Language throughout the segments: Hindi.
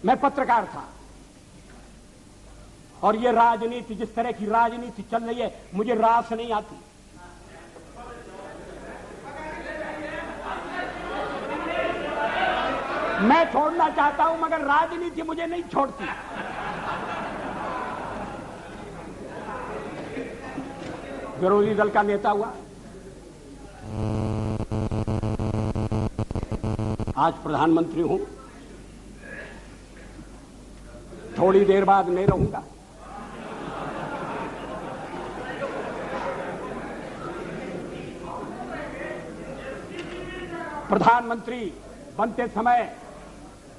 मैं पत्रकार था, और ये राजनीति, जिस तरह की राजनीति चल रही है, मुझे रास नहीं आती। मैं छोड़ना चाहता हूं मगर राजनीति मुझे नहीं छोड़ती। विरोधी दल का नेता हुआ, आज प्रधानमंत्री हूं, थोड़ी देर बाद नहीं रहूंगा। प्रधानमंत्री बनते समय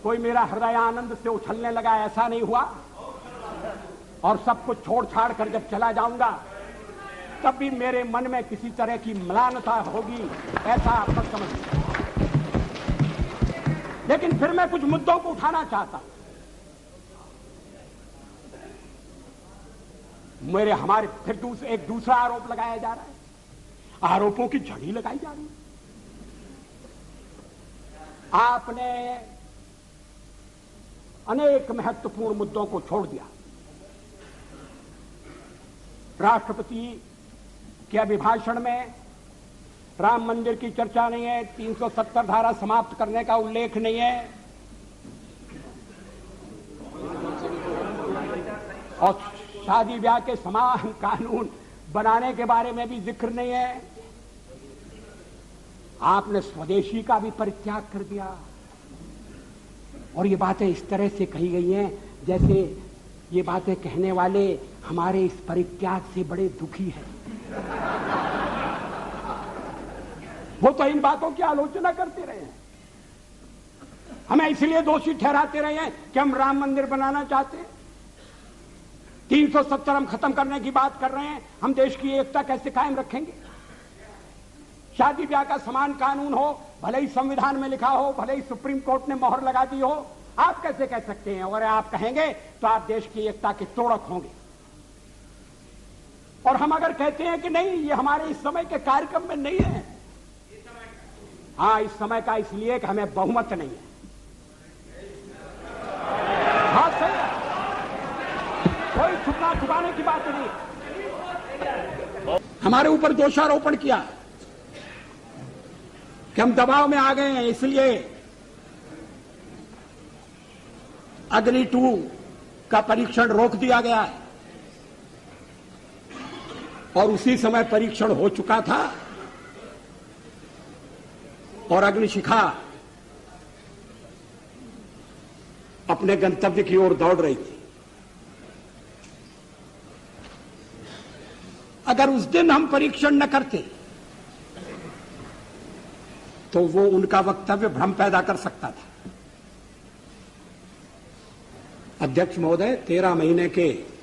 कोई मेरा हृदय आनंद से उछलने लगा, ऐसा नहीं हुआ। और सब कुछ छोड़ छाड़ कर जब चला जाऊंगा तब भी मेरे मन में किसी तरह की म्लानता होगी, ऐसा आप मत समझिए। लेकिन फिर मैं कुछ मुद्दों को उठाना चाहता हूं। हमारे फिर एक दूसरा आरोप लगाया जा रहा है, आरोपों की झड़ी लगाई जा रही है। आपने अनेक महत्वपूर्ण मुद्दों को छोड़ दिया। राष्ट्रपति के अभिभाषण में राम मंदिर की चर्चा नहीं है, 370 धारा समाप्त करने का उल्लेख नहीं है, और शादी ब्याह के समान कानून बनाने के बारे में भी जिक्र नहीं है। आपने स्वदेशी का भी परित्याग कर दिया, और ये बातें इस तरह से कही गई हैं जैसे ये बातें कहने वाले हमारे इस परित्याग से बड़े दुखी हैं। वो तो इन बातों की आलोचना करते रहे हैं, हमें इसलिए दोषी ठहराते रहे हैं कि हम राम मंदिर बनाना चाहते हैं, 370 हम खत्म करने की बात कर रहे हैं। हम देश की एकता कैसे कायम रखेंगे? शादी ब्याह का समान कानून हो, भले ही संविधान में लिखा हो, भले ही सुप्रीम कोर्ट ने मोहर लगा दी हो, आप कैसे कह सकते हैं? और आप कहेंगे तो आप देश की एकता के तोड़क होंगे। और हम अगर कहते हैं कि नहीं, ये हमारे इस समय के कार्यक्रम में नहीं है, हाँ इस समय का इसलिए कि हमें बहुमत नहीं है। हाँ सही है, कोई छुपाने की बात नहीं है। हमारे ऊपर दोषारोपण किया कि हम दबाव में आ गए हैं, इसलिए अग्नि 2 का परीक्षण रोक दिया गया है। और उसी समय परीक्षण हो चुका था और अग्निशिखा अपने गंतव्य की ओर दौड़ रही थी। अगर उस दिन हम परीक्षण न करते तो वो उनका वक्तव्य भ्रम पैदा कर सकता था। अध्यक्ष महोदय, 13 महीने के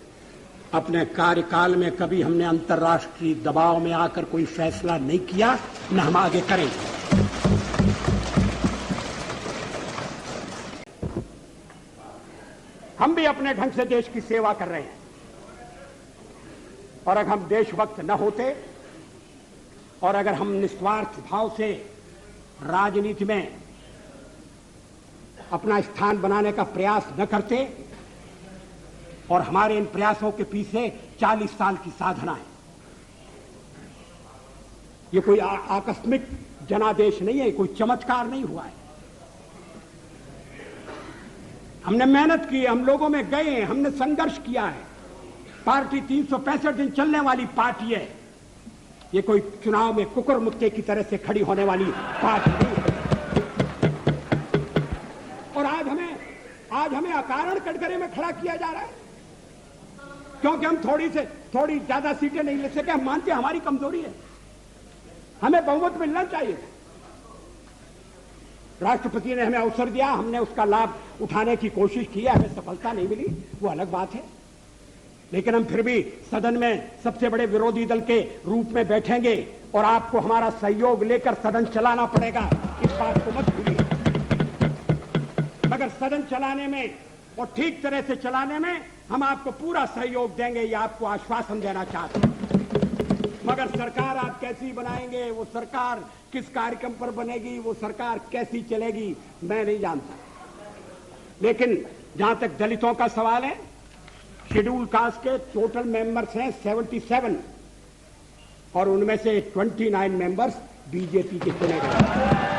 अपने कार्यकाल में कभी हमने अंतर्राष्ट्रीय दबाव में आकर कोई फैसला नहीं किया, न हम आगे करेंगे। हम भी अपने ढंग से देश की सेवा कर रहे हैं, और अगर हम देशभक्त न होते और अगर हम निस्वार्थ भाव से राजनीति में अपना स्थान बनाने का प्रयास न करते, और हमारे इन प्रयासों के पीछे 40 साल की साधना है। ये कोई आकस्मिक जनादेश नहीं है, कोई चमत्कार नहीं हुआ है। हमने मेहनत की, हम लोगों में गए, हमने संघर्ष किया है। पार्टी 365 दिन चलने वाली पार्टी है, ये कोई चुनाव में कुकुर मुत्ते की तरह से खड़ी होने वाली पार्टी नहीं है। और आज हमें अकारण कटघरे में खड़ा किया जा रहा है क्योंकि हम थोड़ी ज्यादा सीटें नहीं ले सके। हम मानते हैं हमारी कमजोरी है, हमें बहुमत मिलना चाहिए। राष्ट्रपति ने हमें अवसर दिया, हमने उसका लाभ उठाने की कोशिश की है, हमें सफलता नहीं मिली, वो अलग बात है। लेकिन हम फिर भी सदन में सबसे बड़े विरोधी दल के रूप में बैठेंगे और आपको हमारा सहयोग लेकर सदन चलाना पड़ेगा, इस बात को मत भूलिए। मगर सदन चलाने में और ठीक तरह से चलाने में हम आपको पूरा सहयोग देंगे, ये आपको आश्वासन देना चाहते हैं। मगर सरकार आप कैसी बनाएंगे, वो सरकार किस कार्यक्रम पर बनेगी, वो सरकार कैसी चलेगी, मैं नहीं जानता। लेकिन जहां तक दलितों का सवाल है, शेड्यूल कास्ट के टोटल मेंबर्स हैं 77 और उनमें से 29 मेंबर्स बीजेपी के चुने गए।